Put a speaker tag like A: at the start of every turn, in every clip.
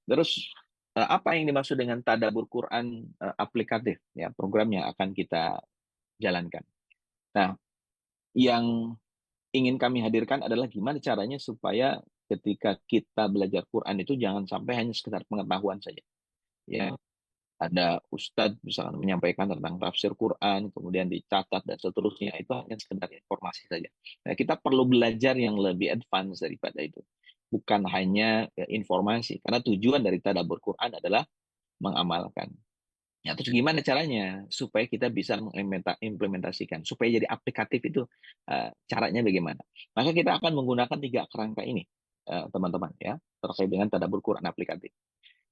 A: Terus apa yang dimaksud dengan tadabbur Quran aplikatif ya, program yang akan kita jalankan. Nah, yang ingin kami hadirkan adalah gimana caranya supaya ketika kita belajar Quran itu jangan sampai hanya sekedar pengetahuan saja. Ya, ada ustadz misalkan menyampaikan tentang tafsir Quran, kemudian dicatat dan seterusnya, itu hanya sekedar informasi saja. Nah, kita perlu belajar yang lebih advance daripada itu. Bukan hanya informasi, karena tujuan dari tadabbur Quran adalah mengamalkan. Ya, terus gimana caranya supaya kita bisa mengimplementasikan, supaya jadi aplikatif itu caranya bagaimana? Maka kita akan menggunakan tiga kerangka ini, teman-teman ya, terkait dengan tadabbur Quran aplikatif.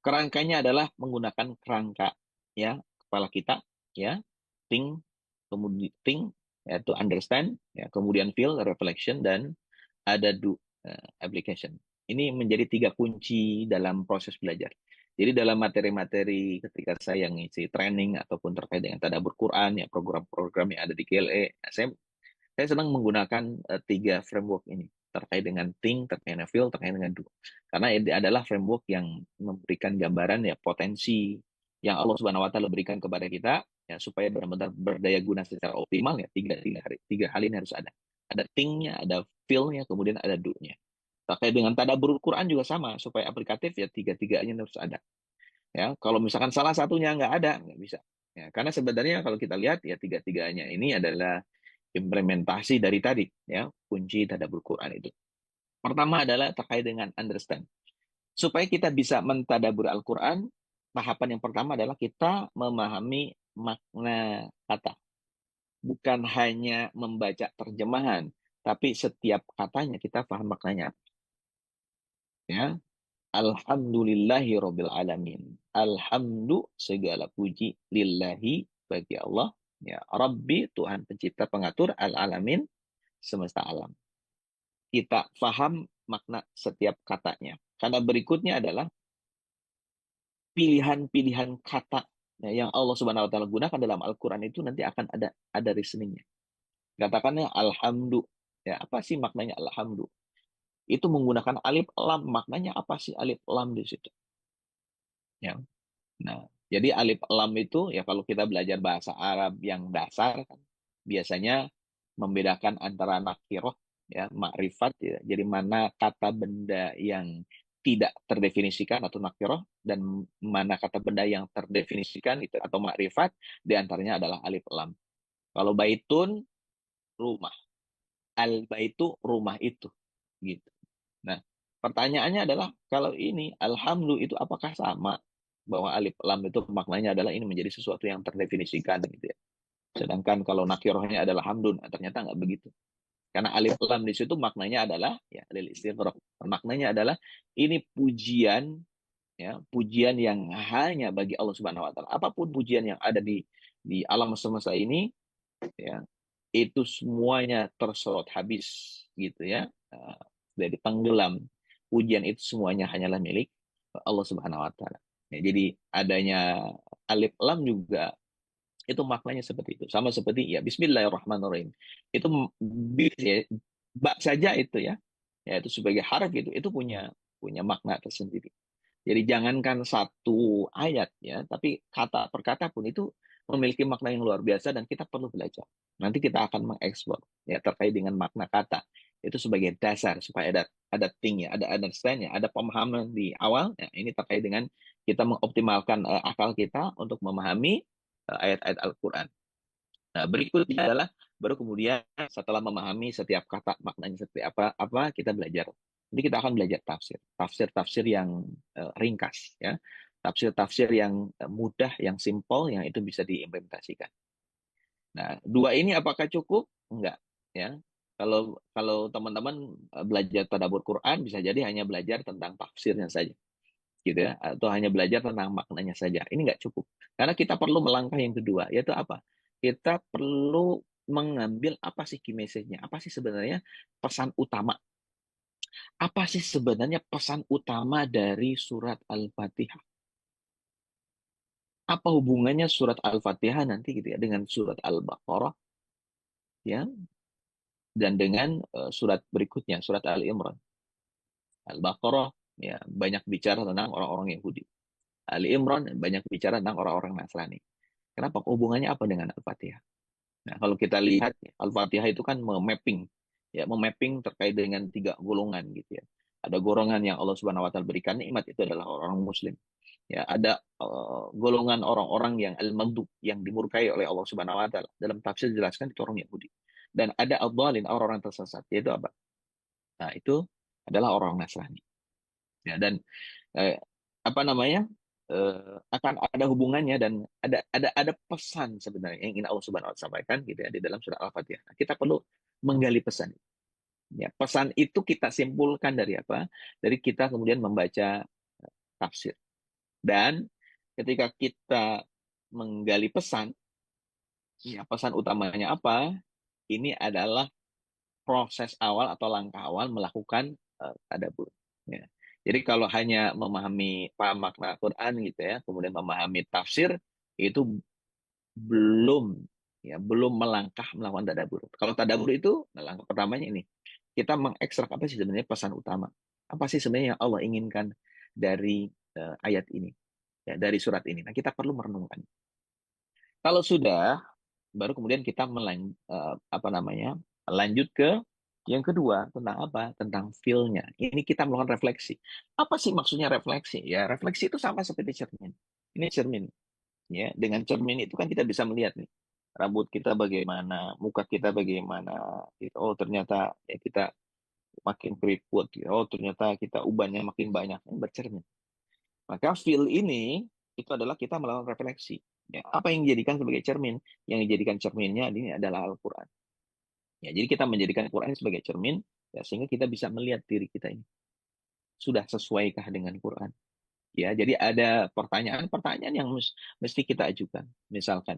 A: Kerangkanya adalah menggunakan kerangka ya kepala kita ya, think, kemudian think yaitu understand, ya, kemudian feel, reflection, dan ada do, application. Ini menjadi tiga kunci dalam proses belajar. Jadi dalam materi-materi ketika saya ngisi training ataupun terkait dengan tadabbur Quran, ya program-program yang ada di GLE, saya senang menggunakan tiga framework ini terkait dengan think, terkait dengan feel, terkait dengan do. Karena ini adalah framework yang memberikan gambaran ya potensi yang Allah Subhanahu wa taala berikan kepada kita ya supaya benar-benar berdaya guna secara optimal ya tiga hal ini harus ada. Ada think-nya, ada feel-nya, kemudian ada do-nya. Terkait dengan tadabbur Quran juga sama, supaya aplikatif ya tiga-tiganya harus ada. Ya, kalau misalkan salah satunya nggak ada, nggak bisa. Ya, karena sebenarnya kalau kita lihat ya tiga-tiganya ini adalah implementasi dari tadi ya kunci tadabbur Quran itu. Pertama adalah terkait dengan understand. Supaya kita bisa mentadabbur Al-Quran, tahapan yang pertama adalah kita memahami makna kata. Bukan hanya membaca terjemahan, tapi setiap katanya kita paham maknanya. Ya, Alhamdulillahi Rabbil Alamin. Alhamdu segala puji lillahi bagi Allah. Ya, Rabbi Tuhan pencipta pengatur al-alamin semesta alam. Kita paham makna setiap katanya. Karena berikutnya adalah pilihan-pilihan kata ya, yang Allah Subhanahu wa taala gunakan dalam Al-Qur'an itu nanti akan ada reasoningnya. Katakannya alhamdu. Ya, apa sih maknanya alhamdu? Itu menggunakan alif lam. Maknanya apa sih alif lam di situ? Ya. Nah, jadi alif lam itu ya kalau kita belajar bahasa Arab yang dasar kan biasanya membedakan antara nakiroh ya makrifat ya. Jadi mana kata benda yang tidak terdefinisikan atau nakiroh dan mana kata benda yang terdefinisikan itu atau makrifat di antaranya adalah alif lam. Kalau baitun rumah, al baitu rumah itu gitu. Nah, pertanyaannya adalah kalau ini alhamdulillah itu apakah sama bahwa alif lam itu maknanya adalah ini menjadi sesuatu yang terdefinisikan gitu ya. Sedangkan kalau nakirohnya adalah hamdun, ternyata nggak begitu. Karena alif lam di situ maknanya adalah ya lil istighraq. Maknanya adalah ini pujian ya, pujian yang hanya bagi Allah Subhanahu wa taala. Apapun pujian yang ada di alam semesta ini ya, itu semuanya terserot habis gitu ya. Dari tenggelam. Pujian itu semuanya hanyalah milik Allah Subhanahu wa taala. Ya, jadi adanya alif lam juga itu maknanya seperti itu. Sama seperti ya Bismillahirrahmanirrahim. Itu ya, bak saja itu ya. Ya itu sebagai harf itu punya punya makna tersendiri. Jadi jangankan satu ayat ya, tapi kata per kata pun itu memiliki makna yang luar biasa dan kita perlu belajar. Nanti kita akan mengeksplor ya terkait dengan makna kata itu sebagai dasar supaya ada thing ya, ada understand ya, ada pemahaman di awal. Ya, ini terkait dengan kita mengoptimalkan akal kita untuk memahami ayat-ayat Al-Quran. Nah, berikutnya adalah baru kemudian setelah memahami setiap kata maknanya seperti apa, apa kita belajar. Nanti kita akan belajar tafsir, tafsir-tafsir yang ringkas, ya, tafsir-tafsir yang mudah, yang simple, yang itu bisa diimplementasikan. Nah, dua ini apakah cukup? Enggak, ya. Kalau kalau teman-teman belajar tadabbur Quran bisa jadi hanya belajar tentang tafsirnya saja, gitu ya, atau hanya belajar tentang maknanya saja. Ini nggak cukup, karena kita perlu melangkah yang kedua, yaitu apa? Kita perlu mengambil apa sih key message-nya, apa sih sebenarnya pesan utama, apa sih sebenarnya pesan utama dari surat Al-Fatihah. Apa hubungannya surat Al-Fatihah nanti gitu ya dengan surat Al-Baqarah ya dan dengan surat berikutnya surat Al-Imran. Al-Baqarah ya banyak bicara tentang orang-orang Yahudi. Ali Imran banyak bicara tentang orang-orang Nasrani. Kenapa? Hubungannya apa dengan Al-Fatihah? Nah, kalau kita lihat Al-Fatihah itu kan memapping terkait dengan 3 golongan gitu ya. Ada golongan yang Allah Subhanahu wa taala berikan nikmat, itu adalah orang Muslim. Ya, ada golongan orang-orang yang al-maghdub, yang dimurkai oleh Allah Subhanahu wa taala. Dalam tafsir dijelaskan itu orang Yahudi. Dan ada ad-dhalin, orang-orang tersesat, yaitu apa? Nah, itu adalah orang Nasrani. Ya, dan eh, apa namanya? Akan ada hubungannya, dan ada pesan sebenarnya yang ingin Allah Subhanahu wa taala sampaikan gitu ya di dalam surat Al-Fatihah. Nah, kita perlu menggali pesan. Ya, pesan itu kita simpulkan dari apa? Dari kita kemudian membaca tafsir. Dan ketika kita menggali pesan, ya pesan utamanya apa? Ini adalah proses awal atau langkah awal melakukan tadabbur. Ya. Jadi kalau hanya memahami paham makna Quran gitu ya, kemudian memahami tafsir, itu belum belum melangkah melakukan tadabbur. Kalau tadabbur itu langkah pertamanya ini, kita mengekstrak apa sih sebenarnya pesan utama, apa sih sebenarnya yang Allah inginkan dari ayat ini, ya, dari surat ini. Nah, kita perlu merenungkan. Kalau sudah, baru kemudian kita lanjut ke yang kedua, tentang apa? Tentang feel-nya. Ini kita melakukan refleksi. Apa sih maksudnya refleksi? Ya, refleksi itu sama seperti cermin. Ini cermin. Ya, dengan cermin itu kan kita bisa melihat nih, rambut kita bagaimana, muka kita bagaimana. Gitu. Oh, ternyata ya kita makin keriput. Gitu. Oh, ternyata kita ubannya makin banyak. Ini bercermin. Maka feel ini itu adalah kita melakukan refleksi. Ya, apa yang dijadikan sebagai cermin? Yang dijadikan cerminnya ini adalah Al-Quran. Ya, jadi kita menjadikan Quran sebagai cermin, ya, sehingga kita bisa melihat diri kita ini sudah sesuaikah dengan Quran. Ya, jadi ada pertanyaan-pertanyaan yang mesti kita ajukan. Misalkan,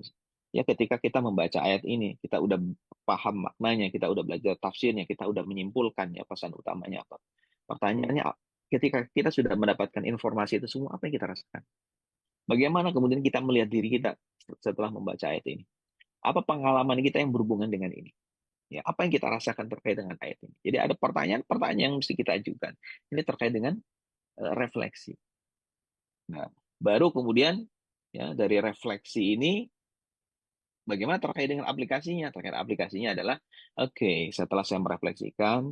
A: ya ketika kita membaca ayat ini, kita udah paham maknanya, kita udah belajar tafsirnya, kita udah menyimpulkan ya pesan utamanya apa. Pertanyaannya, ketika kita sudah mendapatkan informasi itu semua, apa yang kita rasakan? Bagaimana kemudian kita melihat diri kita setelah membaca ayat ini? Apa pengalaman kita yang berhubungan dengan ini? Ya, apa yang kita rasakan terkait dengan ayat ini? Jadi ada pertanyaan-pertanyaan yang mesti kita ajukan. Ini terkait dengan refleksi. Nah, baru kemudian ya dari refleksi ini bagaimana terkait dengan aplikasinya? Terkait aplikasinya adalah oke, setelah saya merefleksikan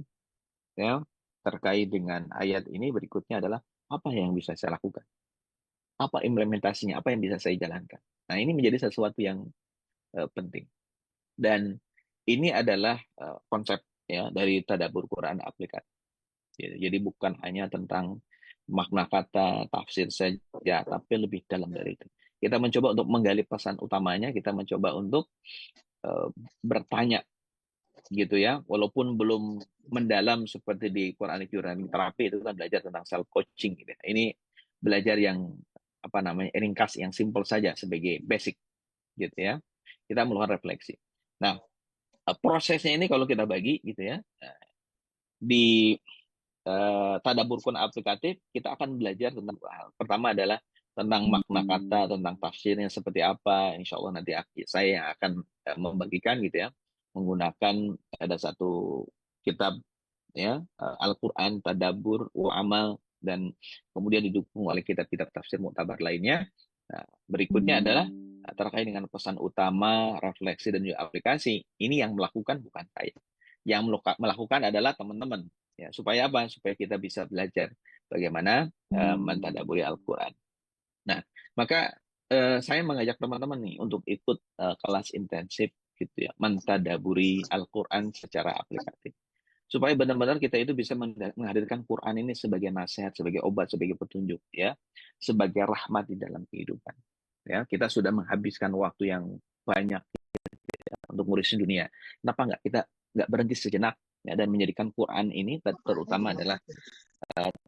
A: ya terkait dengan ayat ini, berikutnya adalah apa yang bisa saya lakukan? Apa implementasinya? Apa yang bisa saya jalankan? Nah, ini menjadi sesuatu yang penting. Dan ini adalah konsep ya dari tadabbur Quran aplikatif. Jadi bukan hanya tentang makna kata, tafsir saja, tapi lebih dalam dari itu. Kita mencoba untuk menggali pesan utamanya, kita mencoba untuk uh, bertanya gitu ya, walaupun belum mendalam seperti di Quran terapi itu kan belajar tentang self coaching gitu ya. Ini belajar yang ringkas, yang simple saja sebagai basic gitu ya. Kita melakukan refleksi. Nah, prosesnya ini kalau kita bagi gitu ya, di tadabbur Quran aplikatif, kita akan belajar tentang hal. Pertama adalah tentang makna kata, tentang tafsirnya seperti apa. Insya Allah nanti saya yang akan membagikan gitu ya, menggunakan ada satu kitab ya, Al-Quran, Tadabbur, wa Amal, dan kemudian didukung oleh kitab-kitab tafsir muktabar lainnya. Nah, berikutnya adalah terkait dengan pesan utama, refleksi, dan juga aplikasi. Ini yang melakukan bukan saya. Yang melakukan adalah teman-teman. Ya, supaya apa? Supaya kita bisa belajar bagaimana mentadaburi Al-Quran. Nah, maka saya mengajak teman-teman nih untuk ikut kelas intensif gitu ya, mentadaburi Al-Quran secara aplikatif. Supaya benar-benar kita itu bisa menghadirkan Quran ini sebagai nasihat, sebagai obat, sebagai petunjuk ya, sebagai rahmat di dalam kehidupan. Ya, kita sudah menghabiskan waktu yang banyak untuk ngurusin dunia. Kenapa kita nggak berhenti sejenak ya, dan menjadikan Quran ini terutama adalah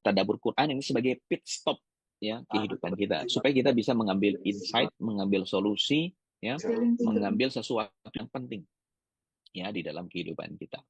A: tadabbur Quran ini sebagai pit stop ya kehidupan kita, supaya kita bisa mengambil insight, mengambil solusi ya, mengambil sesuatu yang penting ya di dalam kehidupan kita.